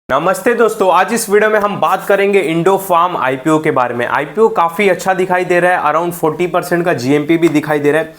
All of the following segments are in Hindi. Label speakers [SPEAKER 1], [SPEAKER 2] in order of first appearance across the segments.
[SPEAKER 1] नमस्ते दोस्तों, आज इस वीडियो में हम बात करेंगे इंडोफार्म आईपीओ के बारे में। आईपीओ काफ़ी अच्छा दिखाई दे रहा है, अराउंड 40% का जीएमपी भी दिखाई दे रहा है।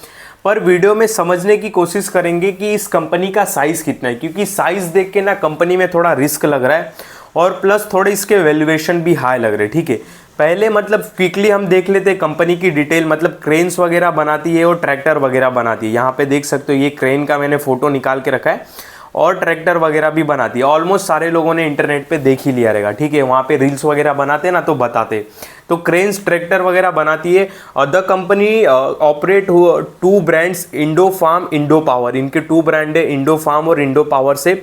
[SPEAKER 1] पर वीडियो में समझने की कोशिश करेंगे कि इस कंपनी का साइज़ कितना है, क्योंकि साइज़ देख के ना कंपनी में थोड़ा रिस्क लग रहा है और प्लस थोड़े इसके वैल्यूएशन भी हाई लग रहे हैं। ठीक है, पहले मतलब क्विकली हम देख लेते हैं कंपनी की डिटेल। मतलब क्रेन्स वगैरह बनाती है और ट्रैक्टर वगैरह बनाती है। यहाँ पे देख सकते हो, ये क्रेन का मैंने फोटो निकाल के रखा है और ट्रैक्टर वगैरह भी बनाती है। ऑलमोस्ट सारे लोगों ने इंटरनेट पे देख ही लिया रहेगा। ठीक है, वहाँ पे रील्स वगैरह बनाते हैं ना, तो बताते। तो क्रेन्स ट्रैक्टर वगैरह बनाती है। The company operate two brands, Indofarm, Indo power. इनके टू ब्रांड है, इंडोफार्म और इंडो पावर से।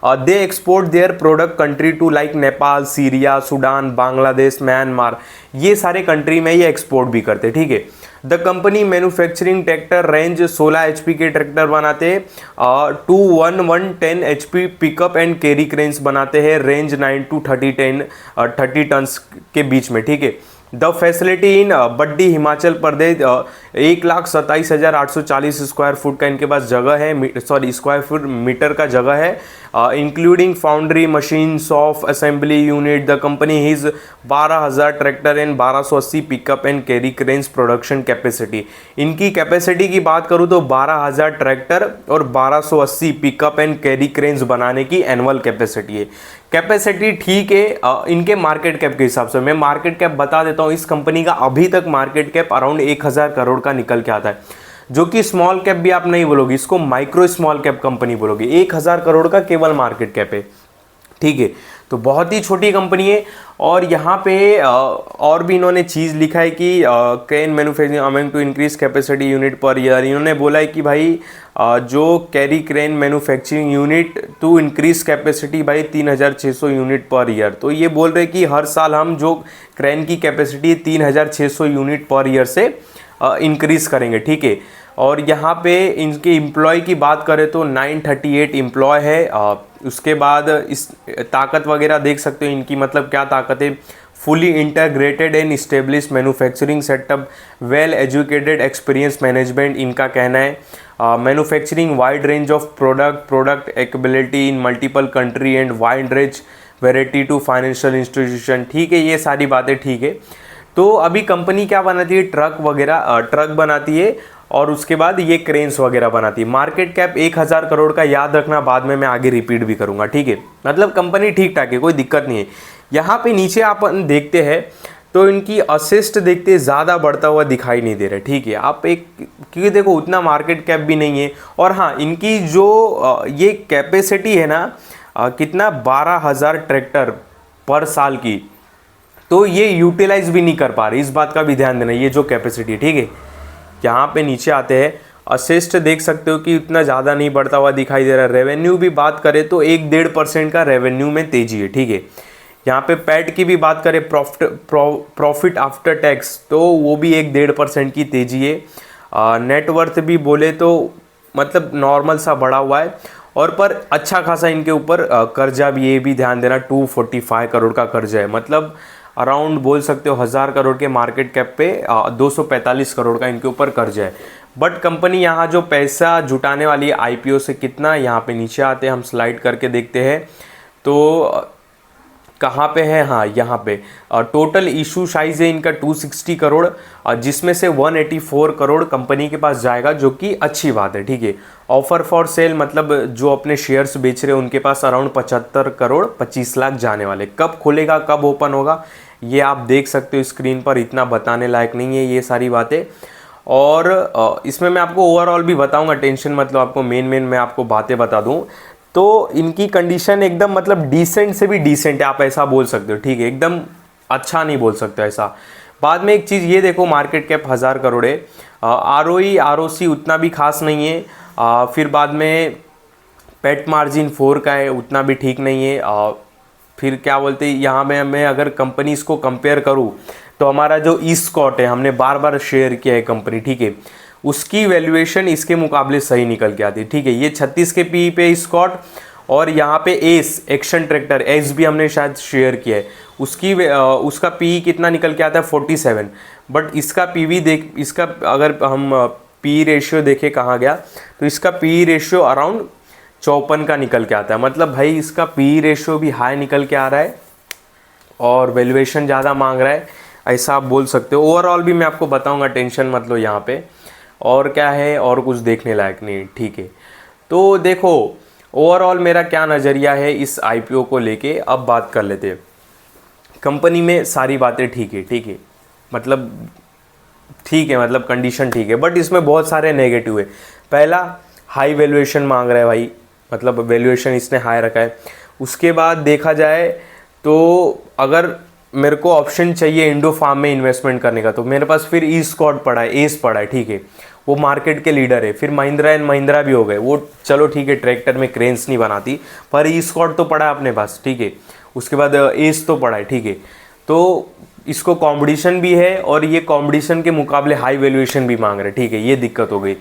[SPEAKER 1] They export their product country to like Nepal, Syria, Sudan, Bangladesh, Myanmar. ये सारे कंट्री में ये एक्सपोर्ट भी करते हैं। ठीक है, the company manufacturing tractor range 16 HP के ट्रैक्टर बनाते हैं, 110 HP pickup and carry cranes बनाते हैं, रेंज 9 to 30 टन्स के बीच में। ठीक है, the facility in Baddi, Himachal Pradesh, 1,27,840 square foot का इनके पास जगह है, सॉरी स्क्वायर फुट मीटर का जगह है, including foundry, machine shop, assembly unit. The company is 12,000 tractor and 1280 pickup and carry cranes production capacity. इनकी कैपेसिटी की बात करूँ तो 12,000 ट्रैक्टर और 1280 पिकअप एंड कैरी क्रेन्स बनाने की एनुअल कैपेसिटी है। कैपेसिटी ठीक है इनके मार्केट कैप के हिसाब से। मैं मार्केट कैप बता देता हूँ। इस कंपनी का अभी तक मार्केट कैप अराउंड 1,000 करोड़ का निकल के आता है, जो कि स्मॉल कैप भी आप नहीं बोलोगे, इसको माइक्रो स्मॉल कैप कंपनी बोलोगे। 1,000 करोड़ का केवल मार्केट कैप है। ठीक है, तो बहुत ही छोटी कंपनी है। और यहाँ पे और भी इन्होंने चीज़ लिखा है कि crane manufacturing among to increase capacity unit per year. इन्होंने बोला है कि भाई जो carry crane manufacturing unit to increase capacity भाई 3,600 यूनिट पर ईयर। तो ये बोल रहे कि हर साल हम जो क्रेन की कैपेसिटी 3,600 यूनिट पर ईयर से इंक्रीज करेंगे। ठीक है, और यहाँ पे इनके एम्प्लॉय की बात करें तो 938 एम्प्लॉय है। उसके बाद इस ताकत वगैरह देख सकते हो इनकी, मतलब क्या ताकत है। Fully integrated and establish manufacturing setup, well educated experience management इनका कहना है। Manufacturing wide range of product acceptability in multiple country and wide range variety to financial institution. ठीक है, ये सारी बातें ठीक है। तो अभी कंपनी क्या बनाती है, ट्रक वगैरह, ट्रक बनाती है और उसके बाद ये क्रेन्स वगैरह बनाती है। मार्केट कैप 1,000 करोड़ का, याद रखना, बाद में मैं आगे रिपीट भी करूंगा। ठीक है, मतलब कंपनी ठीक ठाक है, कोई दिक्कत नहीं है। यहाँ पे नीचे आप देखते हैं तो इनकी असिस्ट देखते हैं, ज़्यादा बढ़ता हुआ दिखाई नहीं दे रहा है। ठीक है, आप एक, क्योंकि देखो उतना मार्केट कैप भी नहीं है। और हाँ, इनकी जो ये कैपेसिटी है ना, कितना 12,000 ट्रैक्टर पर साल की, तो ये यूटिलाइज भी नहीं कर पा रही। इस बात का भी ध्यान देना, ये जो कैपेसिटी है। ठीक है, यहाँ पे नीचे आते हैं, असिस्ट देख सकते हो कि इतना ज़्यादा नहीं बढ़ता हुआ दिखाई दे रहा है। रेवेन्यू भी बात करें तो 1-1.5% का रेवेन्यू में तेजी है। ठीक है, यहाँ पे पैट की भी बात करें, प्रॉफिट आफ्टर टैक्स, तो वो भी 1-1.5% की तेजी है। नेटवर्थ भी बोले तो मतलब नॉर्मल सा बढ़ा हुआ है, और पर अच्छा खासा इनके ऊपर कर्जा भी, ये भी ध्यान देना, 245 करोड़ का कर्जा है। मतलब अराउंड बोल सकते हो 1,000 करोड़ के मार्केट कैप पे 245 करोड़ का इनके ऊपर कर्ज है। बट कंपनी यहाँ जो पैसा जुटाने वाली है आईपीओ से, कितना, यहाँ पे नीचे आते हैं, हम स्लाइड करके देखते हैं तो कहाँ पे है, हाँ यहाँ पे टोटल इशू साइज है इनका 260 करोड़, जिसमें से 184 करोड़ कंपनी के पास जाएगा, जो कि अच्छी बात है। ठीक है, ऑफर फॉर सेल मतलब जो अपने शेयर्स बेच रहे हैं उनके पास अराउंड 75 करोड़ 25 लाख जाने वाले। कब खुलेगा, कब ओपन होगा, ये आप देख सकते हो स्क्रीन पर, इतना बताने लायक नहीं है ये सारी बातें। और इसमें मैं आपको ओवरऑल भी बताऊंगा, टेंशन मतलब, आपको मेन मैं आपको बातें बता दूं। तो इनकी कंडीशन एकदम मतलब डिसेंट से भी डिसेंट है, आप ऐसा बोल सकते हो। ठीक है, एकदम अच्छा नहीं बोल सकते ऐसा। बाद में एक चीज़ ये देखो, मार्केट कैप 1,000 करोड़ है, आरओई आरओसी उतना भी खास नहीं है। फिर बाद में पेट मार्जिन 4 का है, उतना भी ठीक नहीं है। फिर क्या बोलते हैं, यहाँ में मैं अगर कंपनीज को कंपेयर करूँ तो हमारा जो ईस्कॉट है, हमने बार बार शेयर किया है कंपनी, ठीक है, उसकी वैल्यूएशन इसके मुकाबले सही निकल के आती है। ठीक है, ये 36 के पी पे स्कॉट, और यहाँ पे एस एक्शन ट्रैक्टर एस भी हमने शायद शेयर किया है, उसका पी कितना निकल के आता है 47। बट इसका पीवी देख, इसका अगर हम पी रेशियो देखें कहाँ गया, तो इसका पी रेशियो अराउंड 54 का निकल के आता है। मतलब भाई इसका पी रेशियो भी हाई निकल के आ रहा है और वैल्यूएशन ज़्यादा मांग रहा है, ऐसा आप बोल सकते हो। ओवरऑल भी मैं आपको बताऊंगा, टेंशन मत लो यहाँ पे। और क्या है, और कुछ देखने लायक नहीं, ठीक है। तो देखो ओवरऑल मेरा क्या नज़रिया है इस आईपीओ को लेके, अब बात कर लेते हैं। कंपनी में सारी बातें ठीक है, ठीक है, मतलब ठीक है, मतलब कंडीशन ठीक है, बट इसमें बहुत सारे नेगेटिव है। पहला, हाई वैल्यूएशन मांग रहा है भाई, मतलब वैल्यूएशन इसने हाई रखा है। उसके बाद देखा जाए तो अगर मेरे को ऑप्शन चाहिए इंडो फार्म में इन्वेस्टमेंट करने का, तो मेरे पास फिर ई स्कॉट पड़ा है, एस पड़ा है, ठीक है, वो मार्केट के लीडर है। फिर महिंद्रा एंड महिंद्रा भी हो गए, वो चलो ठीक है, ट्रैक्टर में क्रेन्स नहीं बनाती, पर ई स्कॉट तो पड़ा है अपने पास, ठीक है। उसके बाद एस तो पड़ा है, ठीक है। तो इसको कंपटीशन भी है और ये कंपटीशन के मुकाबले हाई वैल्यूएशन भी मांग रहे, ठीक है, ये दिक्कत हो गई।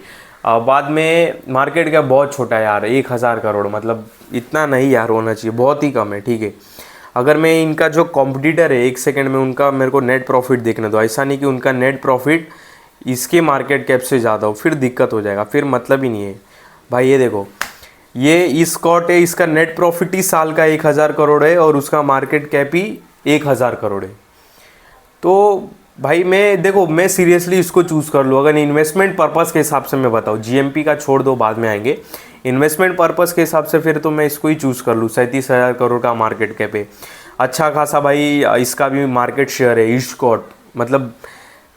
[SPEAKER 1] बाद में मार्केट का बहुत छोटा है यार, 1000 करोड़, मतलब इतना नहीं यार होना चाहिए, बहुत ही कम है, ठीक है। अगर मैं इनका जो कॉम्पिटिटर है, एक सेकंड में उनका मेरे को नेट प्रॉफिट देखने दो, ऐसा नहीं कि उनका नेट प्रॉफिट इसके मार्केट कैप से ज़्यादा हो, फिर दिक्कत हो जाएगा, फिर मतलब ही नहीं है भाई। ये देखो, ये स्कॉट है, इसका नेट प्रॉफिट ही साल का 1000 करोड़ है और उसका मार्केट कैप ही 1000 करोड़ है। तो भाई मैं सीरियसली इसको चूज़ कर लूँ अगर इन्वेस्टमेंट पर्पज़ के हिसाब से मैं बताऊँ। जीएमपी का छोड़ दो, बाद में आएंगे। इन्वेस्टमेंट पर्पज़ के हिसाब से फिर तो मैं इसको ही चूज़ कर लूँ। 37,000 करोड़ का मार्केट कैप है, अच्छा खासा भाई इसका भी मार्केट शेयर है। ईस्टकॉट मतलब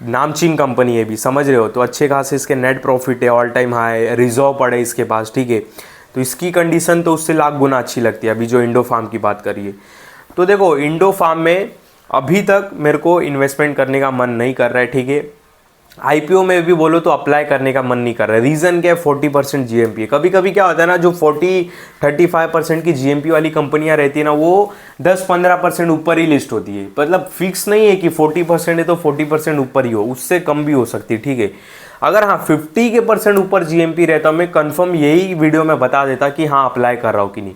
[SPEAKER 1] नामचीन कंपनी है भी, समझ रहे हो, तो अच्छे खासे इसके नेट प्रॉफिट है, ऑल टाइम हाई, रिजर्व पड़े इसके पास, ठीक है। तो इसकी कंडीशन तो उससे लाख गुना अच्छी लगती है। अभी जो इंडो फार्म की बात करिए, तो देखो इंडो फार्म में अभी तक मेरे को इन्वेस्टमेंट करने का मन नहीं कर रहा है, ठीक है। आईपीओ में भी बोलो तो अप्लाई करने का मन नहीं कर रहा है। रीज़न क्या है, 40% जीएमपी है। कभी कभी क्या होता है ना, जो 40-35% की जीएमपी वाली कंपनियां रहती है ना, वो 10-15% ऊपर ही लिस्ट होती है। मतलब फिक्स नहीं है कि 40% है तो 40% ऊपर ही हो, उससे कम भी हो सकती है, ठीक है। अगर हाँ 50% ऊपर जीएमपी रहता, मैं कंफर्म यही वीडियो में बता देता कि हाँ अप्लाई कर रहा हूँ कि नहीं।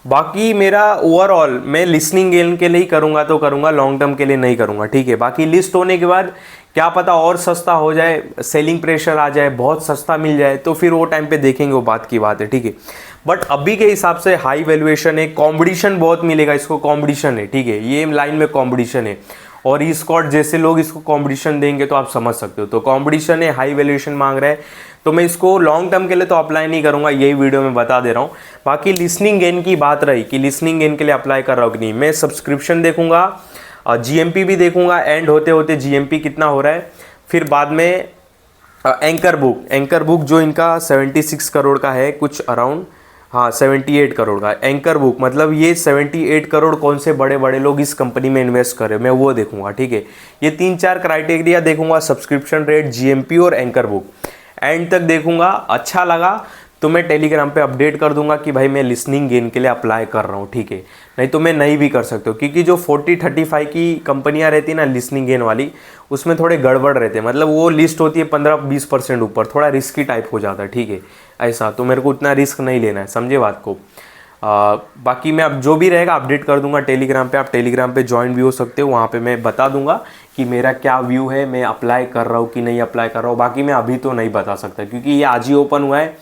[SPEAKER 1] बाकी मेरा ओवरऑल मैं लिसनिंग गेन के लिए करूँगा तो करूँगा, लॉन्ग टर्म के लिए नहीं करूँगा, ठीक है। बाकी लिस्ट होने के बाद क्या पता और सस्ता हो जाए, सेलिंग प्रेशर आ जाए, बहुत सस्ता मिल जाए, तो फिर वो टाइम पे देखेंगे, वो बात की बात है, ठीक है। बट अभी के हिसाब से हाई वैल्यूएशन है, कंपटीशन बहुत मिलेगा इसको, कंपटीशन है, ठीक है, ये लाइन में कंपटीशन है। और ई स्कॉट जैसे लोग इसको कंपटीशन देंगे तो आप समझ सकते हो। तो कंपटीशन है, हाई वैल्यूएशन मांग रहा है, तो मैं इसको लॉन्ग टर्म के लिए तो अप्लाई नहीं करूंगा, यही वीडियो में बता दे रहा हूँ। बाकी लिसनिंग गेन की बात रही कि लिसनिंग गेन के लिए अप्लाई कर रहा हूँ कि नहीं, मैं सब्सक्रिप्शन देखूंगा, जीएमपी भी देखूंगा, एंड होते होते जीएमपी कितना हो रहा है, फिर बाद में एंकर बुक जो इनका 76 करोड़ का है कुछ अराउंड, हाँ 78 करोड़ का एंकर बुक, मतलब ये 78 करोड़ कौन से बड़े बड़े लोग इस कंपनी में इन्वेस्ट कर रहे हैं, मैं वो देखूंगा, ठीक है। ये 3-4 क्राइटेरिया देखूंगा, सब्सक्रिप्शन रेट, जीएमपी और एंकर बुक, एंड तक देखूंगा। अच्छा लगा तो मैं टेलीग्राम पे अपडेट कर दूंगा कि भाई मैं लिसनिंग गेन के लिए अप्लाई कर रहा हूँ, ठीक है। नहीं तो मैं नहीं भी कर सकता हूँ, क्योंकि जो 40-35 की कंपनियाँ रहती है ना लिसनिंग गेन वाली, उसमें थोड़े गड़बड़ रहते हैं, मतलब वो लिस्ट होती है 15-20% ऊपर, थोड़ा रिस्की टाइप हो जाता है, ठीक है। ऐसा तो मेरे को उतना रिस्क नहीं लेना है, समझे बात को। बाकी मैं अब जो भी रहेगा अपडेट कर दूंगा टेलीग्राम पे, आप टेलीग्राम पे ज्वाइन भी हो सकते हो, वहाँ पे मैं बता दूंगा कि मेरा क्या व्यू है, मैं अप्लाई कर रहा हूँ कि नहीं अप्लाई कर रहा हूँ। बाकी मैं अभी तो नहीं बता सकता, क्योंकि ये आज ही ओपन हुआ है,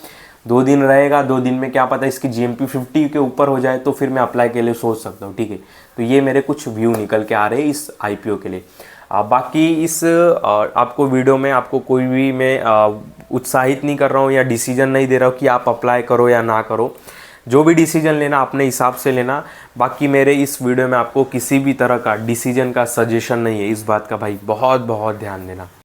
[SPEAKER 1] 2 दिन रहेगा, 2 दिन में क्या पता इसकी जीएमपी 50 के ऊपर हो जाए, तो फिर मैं अप्लाई के लिए सोच सकता हूँ, ठीक है। तो ये मेरे कुछ व्यू निकल के आ रहे हैं इस आईपीओ के लिए। बाकी इस आपको वीडियो में आपको कोई भी मैं उत्साहित नहीं कर रहा हूँ या डिसीजन नहीं दे रहा हूँ कि आप अप्लाई करो या ना करो। जो भी डिसीजन लेना अपने हिसाब से लेना। बाकी मेरे इस वीडियो में आपको किसी भी तरह का डिसीजन का सजेशन नहीं है, इस बात का भाई बहुत बहुत ध्यान देना।